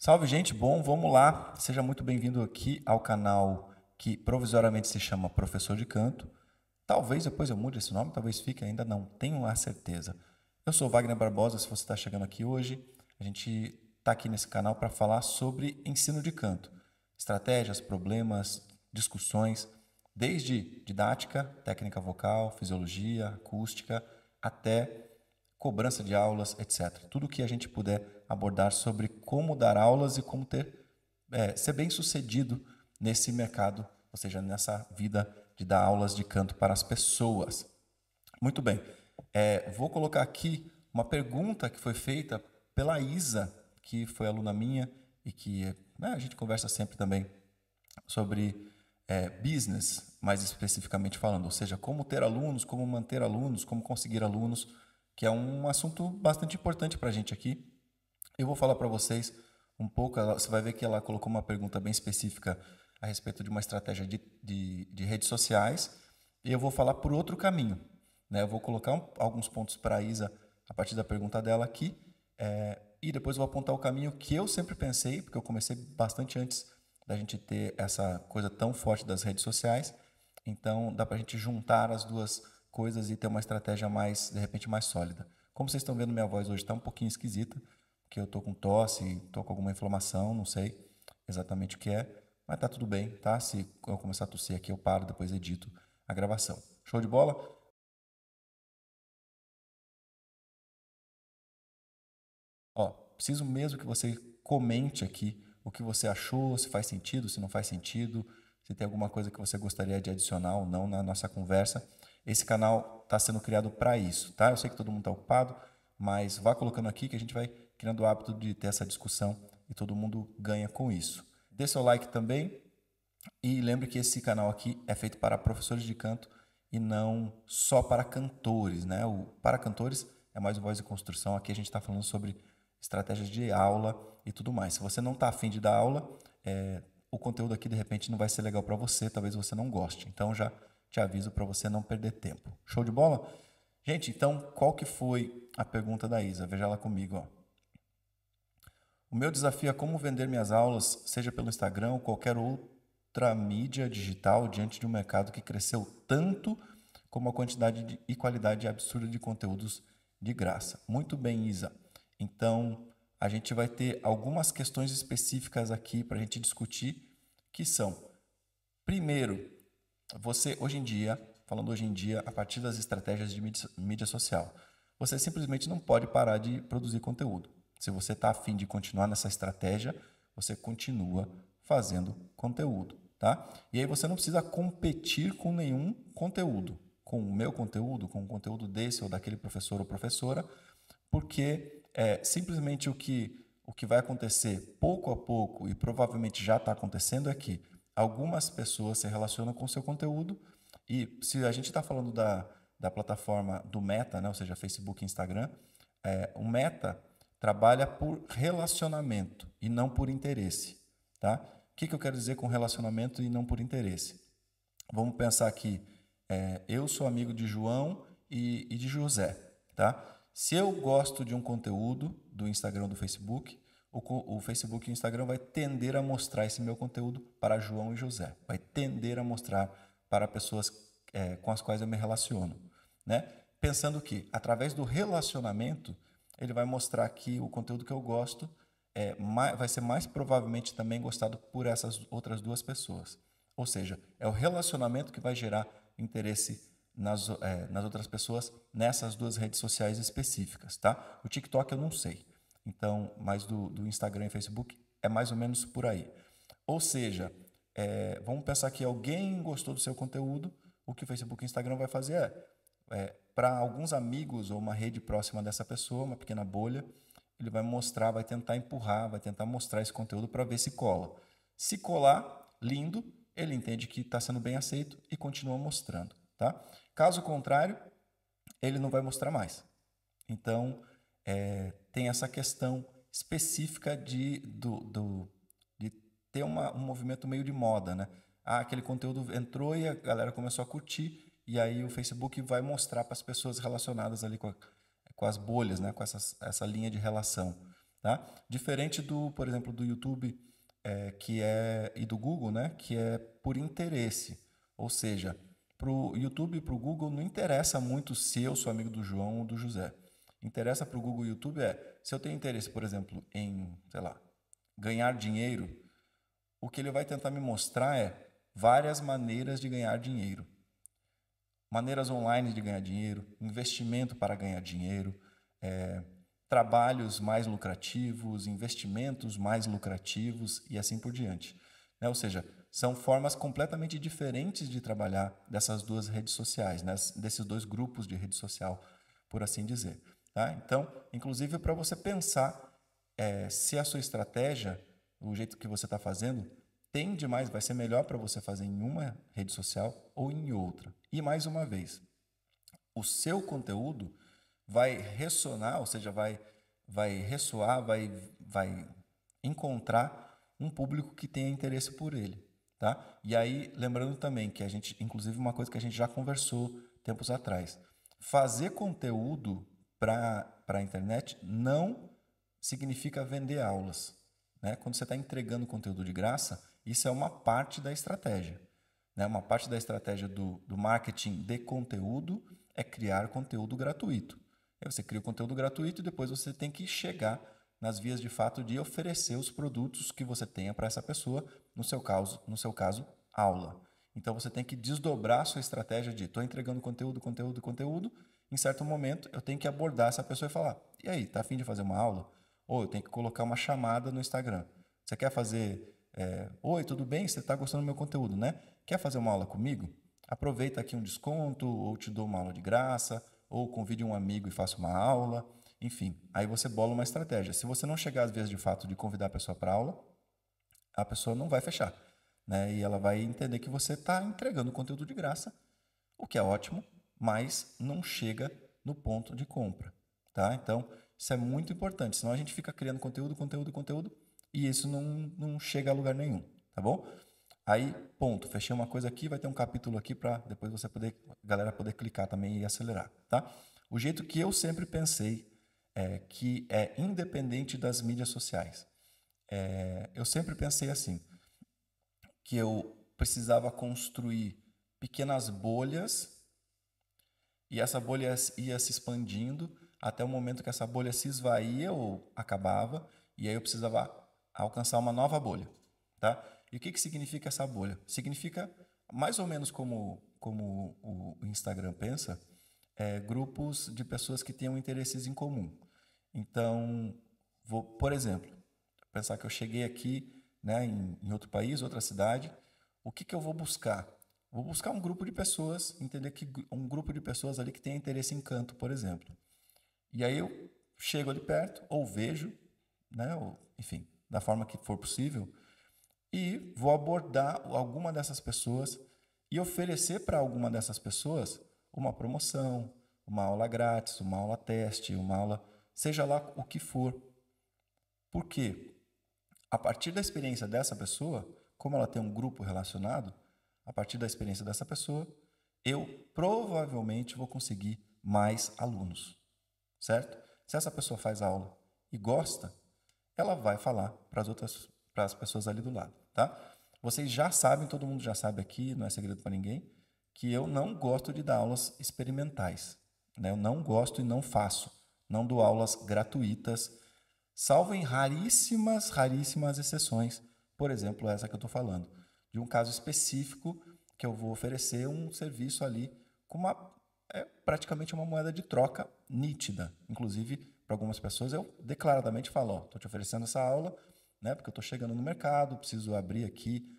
Salve, gente. Bom, vamos lá. Seja muito bem-vindo aqui ao canal que provisoriamente se chama Professor de Canto. Talvez depois eu mude esse nome, talvez fique, ainda não tenho a certeza. Eu sou Wagner Barbosa, se você está chegando aqui hoje, a gente está aqui nesse canal para falar sobre ensino de canto. Estratégias, problemas, discussões, desde didática, técnica vocal, fisiologia, acústica, até cobrança de aulas, etc. Tudo que a gente puder abordar sobre como dar aulas e como ser bem sucedido nesse mercado, ou seja, nessa vida de dar aulas de canto para as pessoas. Muito bem. Vou colocar aqui uma pergunta que foi feita pela Isa, que foi aluna minha e que a gente conversa sempre também sobre business, mais especificamente falando, ou seja, como ter alunos, como manter alunos, como conseguir alunos, que é um assunto bastante importante para a gente aqui. Eu vou falar para vocês um pouco, você vai ver que ela colocou uma pergunta bem específica a respeito de uma estratégia de redes sociais, e eu vou falar por outro caminho. Né? Eu vou colocar alguns pontos para a Isa a partir da pergunta dela aqui, e depois eu vou apontar o caminho que eu sempre pensei, porque eu comecei bastante antes da gente ter essa coisa tão forte das redes sociais. Então, dá para a gente juntar as duas coisas e ter uma estratégia mais, de repente, mais sólida. Como vocês estão vendo, minha voz hoje está um pouquinho esquisita, porque eu estou com tosse, estou com alguma inflamação, não sei exatamente o que é, mas tá tudo bem, tá? Se eu começar a tossir aqui, eu paro, depois edito a gravação. Show de bola? Ó, preciso mesmo que você comente aqui o que você achou, se faz sentido, se não faz sentido, se tem alguma coisa que você gostaria de adicionar ou não na nossa conversa. Esse canal está sendo criado para isso, tá? Eu sei que todo mundo está ocupado, mas vá colocando aqui que a gente vai criando o hábito de ter essa discussão e todo mundo ganha com isso. Dê seu like também e lembre que esse canal aqui é feito para professores de canto e não só para cantores, né? O para cantores é mais um voz de construção. Aqui a gente está falando sobre estratégias de aula e tudo mais. Se você não está afim de dar aula, o conteúdo aqui de repente não vai ser legal para você, talvez você não goste. Então já te aviso para você não perder tempo. Show de bola? Gente, então qual que foi a pergunta da Isa? Veja lá comigo, ó. O meu desafio é como vender minhas aulas, seja pelo Instagram ou qualquer outra mídia digital, diante de um mercado que cresceu tanto como a quantidade e qualidade absurda de conteúdos de graça. Muito bem, Isa. Então, a gente vai ter algumas questões específicas aqui para a gente discutir, que são, primeiro, você hoje em dia, falando hoje em dia, a partir das estratégias de mídia social, você simplesmente não pode parar de produzir conteúdo. Se você está afim de continuar nessa estratégia, você continua fazendo conteúdo, tá? E aí você não precisa competir com nenhum conteúdo, com o meu conteúdo, com o conteúdo desse ou daquele professor ou professora, porque simplesmente o que vai acontecer pouco a pouco, e provavelmente já está acontecendo, é que algumas pessoas se relacionam com o seu conteúdo, e se a gente está falando da plataforma do Meta, né, ou seja, Facebook e Instagram, o Meta trabalha por relacionamento e não por interesse. Tá? O que eu quero dizer com relacionamento e não por interesse? Vamos pensar aqui, eu sou amigo de João e de José, tá? Se eu gosto de um conteúdo do Instagram ou do Facebook, o Facebook e o Instagram vai tender a mostrar esse meu conteúdo para João e José, vai tender a mostrar para pessoas com as quais eu me relaciono, né? Pensando que, através do relacionamento, ele vai mostrar que o conteúdo que eu gosto vai ser mais provavelmente também gostado por essas outras duas pessoas. Ou seja, é o relacionamento que vai gerar interesse nas outras pessoas nessas duas redes sociais específicas, tá? O TikTok eu não sei. Então, mas do Instagram e Facebook é mais ou menos por aí. Ou seja, vamos pensar que alguém gostou do seu conteúdo, o que o Facebook e o Instagram vai fazer para alguns amigos ou uma rede próxima dessa pessoa, uma pequena bolha, ele vai mostrar, vai tentar empurrar, vai tentar mostrar esse conteúdo para ver se cola. Se colar, lindo, ele entende que está sendo bem aceito e continua mostrando. Tá? Caso contrário, ele não vai mostrar mais. Então, tem essa questão específica de ter um movimento meio de moda. Né? Aquele conteúdo entrou e a galera começou a curtir, e aí o Facebook vai mostrar para as pessoas relacionadas ali com as bolhas, né? Com essa linha de relação. tá? Diferente do, por exemplo, do YouTube e do Google, né? Que é por interesse. Ou seja, para o YouTube e para o Google não interessa muito se eu sou amigo do João ou do José. Interessa para o Google e YouTube se eu tenho interesse, por exemplo, em, sei lá, ganhar dinheiro, o que ele vai tentar me mostrar várias maneiras de ganhar dinheiro. Maneiras online de ganhar dinheiro, investimento para ganhar dinheiro, trabalhos mais lucrativos, investimentos mais lucrativos e assim por diante. Ou seja, são formas completamente diferentes de trabalhar dessas duas redes sociais, né? Desses dois grupos de rede social, por assim dizer. Tá? Então, inclusive para você pensar se a sua estratégia, o jeito que você está fazendo, tende mais, vai ser melhor para você fazer em uma rede social ou em outra. E mais uma vez, o seu conteúdo vai ressonar, ou seja, vai ressoar, vai encontrar um público que tenha interesse por ele, tá? E aí, lembrando também que a gente, inclusive uma coisa que a gente já conversou tempos atrás, fazer conteúdo para a internet não significa vender aulas, né? Quando você está entregando conteúdo de graça, isso é uma parte da estratégia, né? Uma parte da estratégia do marketing de conteúdo é criar conteúdo gratuito. Aí você cria o conteúdo gratuito e depois você tem que chegar nas vias de fato de oferecer os produtos que você tenha para essa pessoa, no seu caso, aula. Então você tem que desdobrar a sua estratégia de estou entregando conteúdo. Em certo momento eu tenho que abordar essa pessoa e falar: e aí, tá a fim de fazer uma aula? Ou eu tenho que colocar uma chamada no Instagram. Você quer fazer oi, tudo bem? Você está gostando do meu conteúdo, né? Quer fazer uma aula comigo? Aproveita aqui um desconto, ou te dou uma aula de graça, ou convide um amigo e faça uma aula. Enfim, aí você bola uma estratégia. Se você não chegar às vezes de fato de convidar a pessoa para aula, a pessoa não vai fechar, né? E ela vai entender que você está entregando conteúdo de graça, o que é ótimo, mas não chega no ponto de compra, tá? Então, isso é muito importante, senão a gente fica criando conteúdo, e isso não chega a lugar nenhum, tá bom? Aí, ponto, fechei uma coisa aqui, vai ter um capítulo aqui para depois a galera poder clicar também e acelerar, tá? O jeito que eu sempre pensei que é independente das mídias sociais. Eu sempre pensei assim, que eu precisava construir pequenas bolhas e essa bolha ia se expandindo até o momento que essa bolha se esvaía ou acabava, e aí eu precisava alcançar uma nova bolha, tá? E o que significa essa bolha? Significa mais ou menos como o Instagram pensa, grupos de pessoas que tenham interesses em comum. Então, por exemplo, pensar que eu cheguei aqui, né, em outro país, outra cidade, o que eu vou buscar? Vou buscar um grupo de pessoas, entender que um grupo de pessoas ali que tem interesse em canto, por exemplo. E aí eu chego ali perto, ou vejo, né, ou, enfim, da forma que for possível, e vou abordar alguma dessas pessoas e oferecer para alguma dessas pessoas uma promoção, uma aula grátis, uma aula teste, uma aula, seja lá o que for. Por quê? A partir da experiência dessa pessoa, como ela tem um grupo relacionado, a partir da experiência dessa pessoa, eu provavelmente vou conseguir mais alunos, certo? Se essa pessoa faz aula e gosta, ela vai falar para as pessoas ali do lado, tá? Vocês já sabem, todo mundo já sabe aqui, não é segredo para ninguém, que eu não gosto de dar aulas experimentais, né? Eu não gosto e não faço, não dou aulas gratuitas, salvo em raríssimas exceções, por exemplo, essa que eu estou falando, de um caso específico que eu vou oferecer um serviço ali com praticamente uma moeda de troca nítida. Inclusive, para algumas pessoas, eu declaradamente falo, estou te oferecendo essa aula, né, porque eu estou chegando no mercado, preciso abrir aqui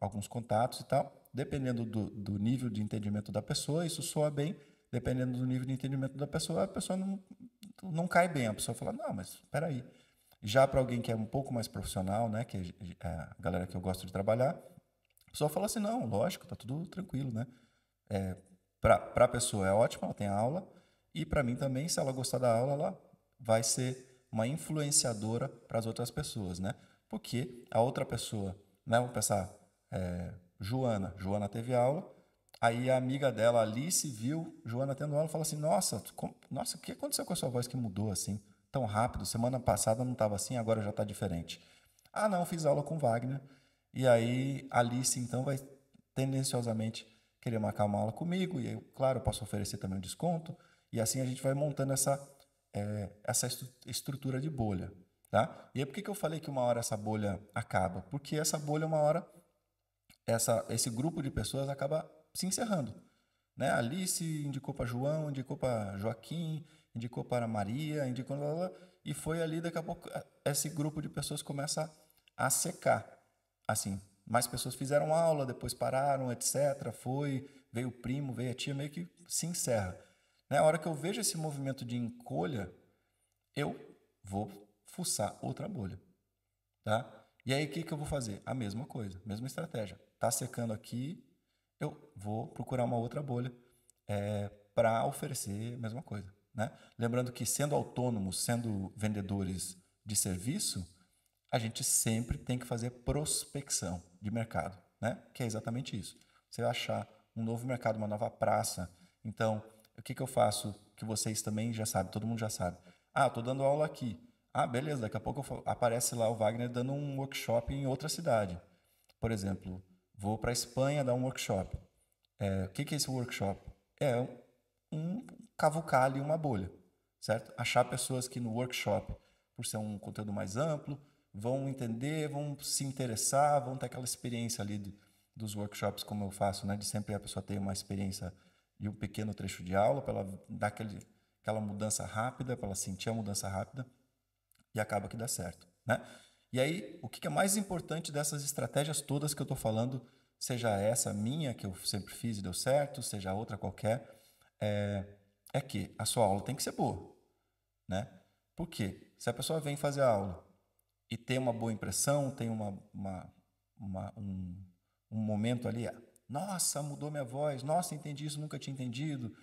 alguns contatos e tal. Dependendo do nível de entendimento da pessoa, isso soa bem. Dependendo do nível de entendimento da pessoa, a pessoa não cai bem. A pessoa fala, não, mas espera aí. Já para alguém que é um pouco mais profissional, né, que é a galera que eu gosto de trabalhar, a pessoa fala assim, não, lógico, tá tudo tranquilo, né? Para a pessoa é ótimo, ela tem a aula, e para mim também, se ela gostar da aula, ela vai ser uma influenciadora para as outras pessoas, né? Porque a outra pessoa, né, vamos pensar, Joana teve aula, aí a amiga dela, Alice, viu Joana tendo aula e fala assim, nossa, o que aconteceu com a sua voz que mudou assim? tão rápido. Semana passada não estava assim, agora já está diferente. Ah, não, fiz aula com o Wagner. E aí, a Alice, então, vai tendenciosamente querer marcar uma aula comigo. E aí, claro, eu posso oferecer também um desconto. E assim a gente vai montando essa estrutura de bolha. Tá? E aí, por que eu falei que uma hora essa bolha acaba? Porque essa bolha, uma hora, esse grupo de pessoas acaba se encerrando. Né? A Alice indicou para João, indicou para Joaquim, indicou para Maria, indicou e foi ali, daqui a pouco esse grupo de pessoas começa a secar. Assim, mais pessoas fizeram aula, depois pararam, etc. Veio o primo, veio a tia, meio que se encerra. Né? A hora que eu vejo esse movimento de encolha, eu vou fuçar outra bolha. Tá? E aí, o que eu vou fazer? A mesma coisa, mesma estratégia. Está secando aqui, eu vou procurar uma outra bolha para oferecer a mesma coisa. Né? Lembrando que, sendo autônomos, sendo vendedores de serviço, a gente sempre tem que fazer prospecção de mercado, né? Que é exatamente isso. Você achar um novo mercado, uma nova praça. Então, o que eu faço que vocês também já sabem, todo mundo já sabe. Ah, estou dando aula aqui. Ah, beleza, daqui a pouco aparece lá o Wagner dando um workshop em outra cidade. Por exemplo, vou para a Espanha dar um workshop. O que é esse workshop? É um cavucar ali uma bolha, certo? Achar pessoas que no workshop, por ser um conteúdo mais amplo, vão entender, vão se interessar, vão ter aquela experiência ali dos workshops, como eu faço, né? De sempre a pessoa ter uma experiência de um pequeno trecho de aula, para ela dar aquela mudança rápida, para ela sentir a mudança rápida, e acaba que dá certo, né? E aí, o que é mais importante dessas estratégias todas que eu estou falando, seja essa minha, que eu sempre fiz e deu certo, seja outra qualquer, é, é que a sua aula tem que ser boa, né? Por quê? Se a pessoa vem fazer a aula e tem uma boa impressão, tem um momento ali, nossa, mudou minha voz, nossa, entendi isso, nunca tinha entendido.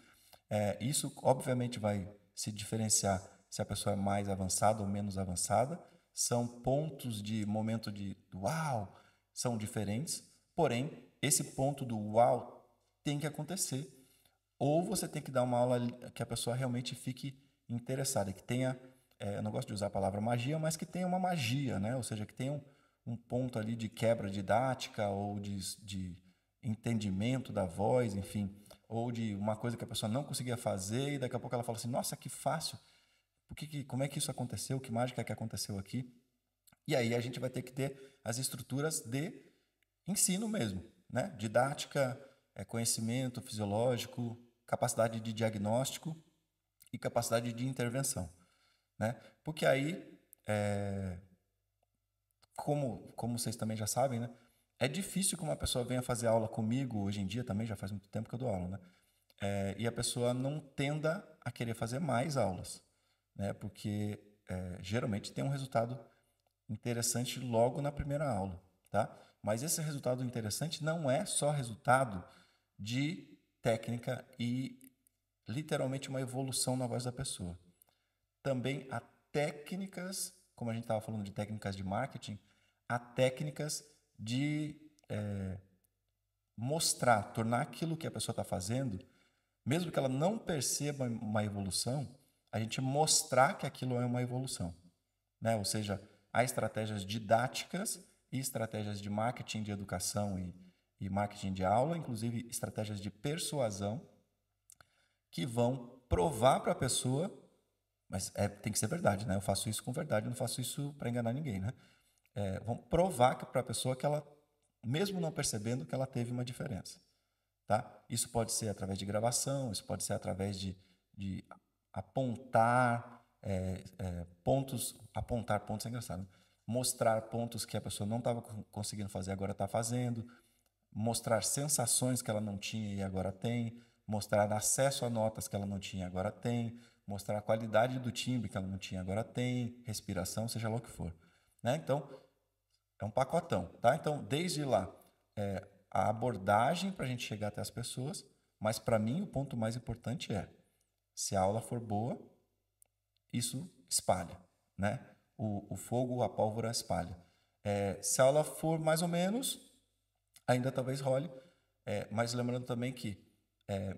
Isso, obviamente, vai se diferenciar se a pessoa é mais avançada ou menos avançada. São pontos de momento de uau, são diferentes, porém, esse ponto do uau tem que acontecer. Ou você tem que dar uma aula que a pessoa realmente fique interessada, que tenha, eu não gosto de usar a palavra magia, mas que tenha uma magia, né? Ou seja, que tenha um ponto ali de quebra didática ou de entendimento da voz, enfim, ou de uma coisa que a pessoa não conseguia fazer e daqui a pouco ela fala assim, nossa, que fácil, como é que isso aconteceu, que mágica é que aconteceu aqui? E aí a gente vai ter que ter as estruturas de ensino mesmo, né? Didática, conhecimento fisiológico, capacidade de diagnóstico e capacidade de intervenção, né? Porque aí, como vocês também já sabem, né? É difícil que uma pessoa venha fazer aula comigo hoje em dia, também já faz muito tempo que eu dou aula, né? E a pessoa não tenda a querer fazer mais aulas, né? Porque geralmente tem um resultado interessante logo na primeira aula, tá? Mas esse resultado interessante não é só resultado de técnica e literalmente uma evolução na voz da pessoa. Também há técnicas, como a gente estava falando de técnicas de marketing, há técnicas de mostrar, tornar aquilo que a pessoa está fazendo, mesmo que ela não perceba uma evolução, a gente mostrar que aquilo é uma evolução, né? Ou seja, há estratégias didáticas e estratégias de marketing de educação e marketing de aula, inclusive estratégias de persuasão, que vão provar para a pessoa, mas tem que ser verdade, né? Eu faço isso com verdade, eu não faço isso para enganar ninguém, né? Vão provar para a pessoa que ela, mesmo não percebendo, que ela teve uma diferença, tá? Isso pode ser através de gravação, isso pode ser através de apontar pontos, apontar pontos é engraçado, né? Mostrar pontos que a pessoa não estava conseguindo fazer, agora está fazendo, mostrar sensações que ela não tinha e agora tem, mostrar acesso a notas que ela não tinha e agora tem, mostrar a qualidade do timbre que ela não tinha e agora tem, respiração, seja lá o que for, né? Então, é um pacotão, tá? Então, desde lá, a abordagem para a gente chegar até as pessoas, mas para mim o ponto mais importante é, se a aula for boa, isso espalha, né? O fogo, a pólvora espalha. Se a aula for mais ou menos, ainda talvez role, mas lembrando também que,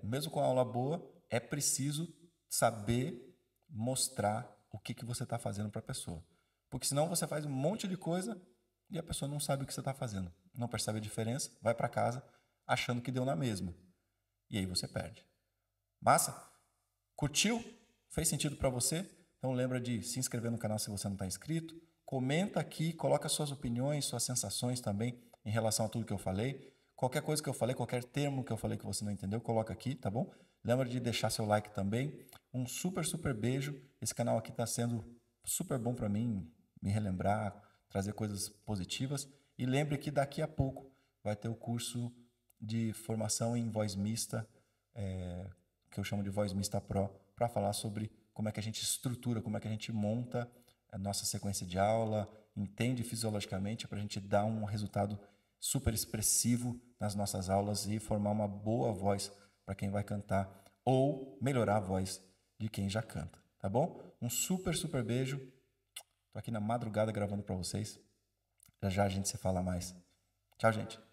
mesmo com a aula boa, é preciso saber mostrar o que você está fazendo para a pessoa. Porque senão você faz um monte de coisa e a pessoa não sabe o que você está fazendo. Não percebe a diferença, vai para casa achando que deu na mesma. E aí você perde. Massa? Curtiu? Fez sentido para você? Então lembra de se inscrever no canal se você não está inscrito. Comenta aqui, coloca suas opiniões, suas sensações também em relação a tudo que eu falei. Qualquer coisa que eu falei, qualquer termo que eu falei que você não entendeu, coloca aqui, tá bom? Lembra de deixar seu like também. Um super, super beijo. Esse canal aqui está sendo super bom para mim, me relembrar, trazer coisas positivas. E lembre que daqui a pouco vai ter o curso de formação em voz mista, que eu chamo de Voz Mista Pro, para falar sobre como é que a gente estrutura, como é que a gente monta a nossa sequência de aula, entende fisiologicamente para a gente dar um resultado super expressivo nas nossas aulas e formar uma boa voz para quem vai cantar ou melhorar a voz de quem já canta, tá bom? Um super, super beijo. Tô aqui na madrugada gravando para vocês. Já já a gente se fala mais. Tchau, gente.